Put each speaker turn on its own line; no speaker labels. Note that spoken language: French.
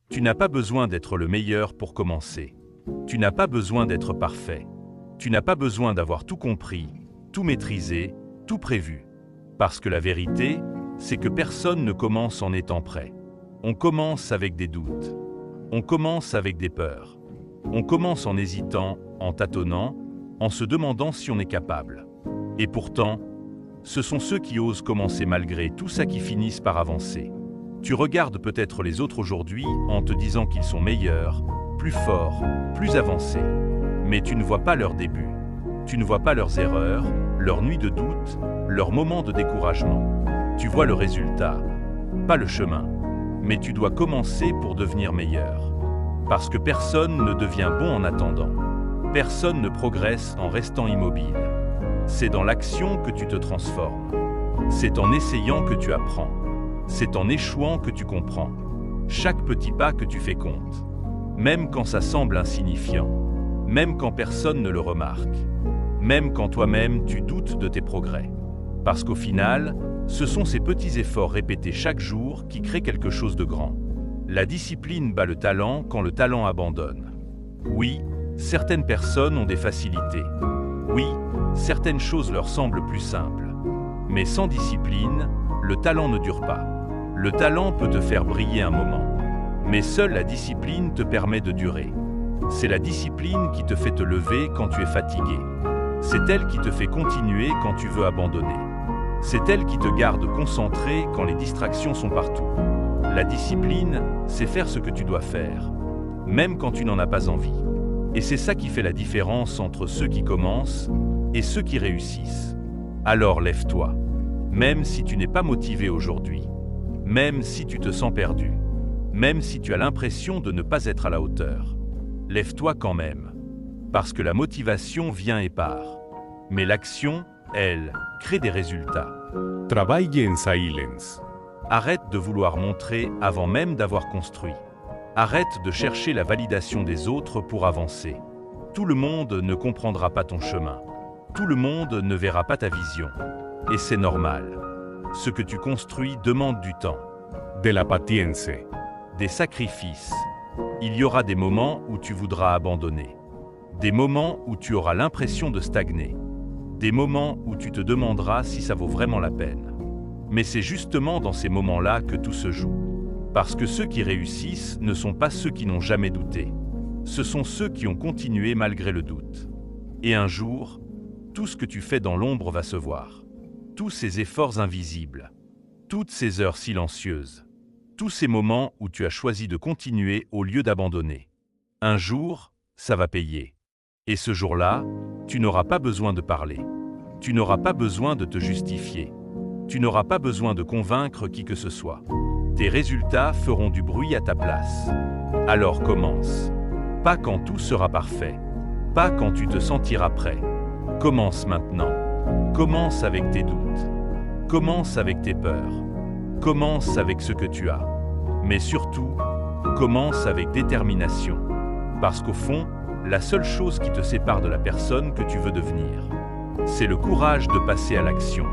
Tu n'as pas besoin d'être le meilleur pour commencer. Tu n'as pas besoin d'être parfait. Tu n'as pas besoin d'avoir tout compris, tout maîtrisé, tout prévu. Parce que la vérité, c'est que personne ne commence en étant prêt. On commence avec des doutes. On commence avec des peurs. On commence en hésitant, en tâtonnant, en se demandant si on est capable. Et pourtant, ce sont ceux qui osent commencer malgré tout ça qui finissent par avancer. Tu regardes peut-être les autres aujourd'hui en te disant qu'ils sont meilleurs, plus forts, plus avancés. Mais tu ne vois pas leur début. Tu ne vois pas leurs erreurs, leurs nuits de doute, leurs moments de découragement. Tu vois le résultat, pas le chemin. Mais tu dois commencer pour devenir meilleur. Parce que personne ne devient bon en attendant. Personne ne progresse en restant immobile. C'est dans l'action que tu te transformes. C'est en essayant que tu apprends. C'est en échouant que tu comprends. Chaque petit pas que tu fais compte. Même quand ça semble insignifiant. Même quand personne ne le remarque. Même quand toi-même tu doutes de tes progrès. Parce qu'au final, ce sont ces petits efforts répétés chaque jour qui créent quelque chose de grand. La discipline bat le talent quand le talent abandonne. Oui, certaines personnes ont des facilités. Oui, certaines choses leur semblent plus simples. Mais sans discipline, le talent ne dure pas. Le talent peut te faire briller un moment. Mais seule la discipline te permet de durer. C'est la discipline qui te fait te lever quand tu es fatigué. C'est elle qui te fait continuer quand tu veux abandonner. C'est elle qui te garde concentré quand les distractions sont partout. La discipline, c'est faire ce que tu dois faire, même quand tu n'en as pas envie. Et c'est ça qui fait la différence entre ceux qui commencent et ceux qui réussissent. Alors lève-toi, même si tu n'es pas motivé aujourd'hui, même si tu te sens perdu, même si tu as l'impression de ne pas être à la hauteur. Lève-toi quand même, parce que la motivation vient et part. Mais l'action, elle, crée des résultats.
Traballe en silence.
Arrête de vouloir montrer avant même d'avoir construit. Arrête de chercher la validation des autres pour avancer. Tout le monde ne comprendra pas ton chemin. Tout le monde ne verra pas ta vision. Et c'est normal. Ce que tu construis demande du temps.
De la paciencia.
Des sacrifices. Il y aura des moments où tu voudras abandonner. Des moments où tu auras l'impression de stagner. Des moments où tu te demanderas si ça vaut vraiment la peine. Mais c'est justement dans ces moments-là que tout se joue. Parce que ceux qui réussissent ne sont pas ceux qui n'ont jamais douté. Ce sont ceux qui ont continué malgré le doute. Et un jour, tout ce que tu fais dans l'ombre va se voir. Tous ces efforts invisibles, toutes ces heures silencieuses, tous ces moments où tu as choisi de continuer au lieu d'abandonner. Un jour, ça va payer. Et ce jour-là, tu n'auras pas besoin de parler. Tu n'auras pas besoin de te justifier. Tu n'auras pas besoin de convaincre qui que ce soit. Tes résultats feront du bruit à ta place. Alors commence. Pas quand tout sera parfait. Pas quand tu te sentiras prêt. Commence maintenant. Commence avec tes doutes. Commence avec tes peurs. Commence avec ce que tu as. Mais surtout, commence avec détermination. Parce qu'au fond, la seule chose qui te sépare de la personne que tu veux devenir, c'est le courage de passer à l'action.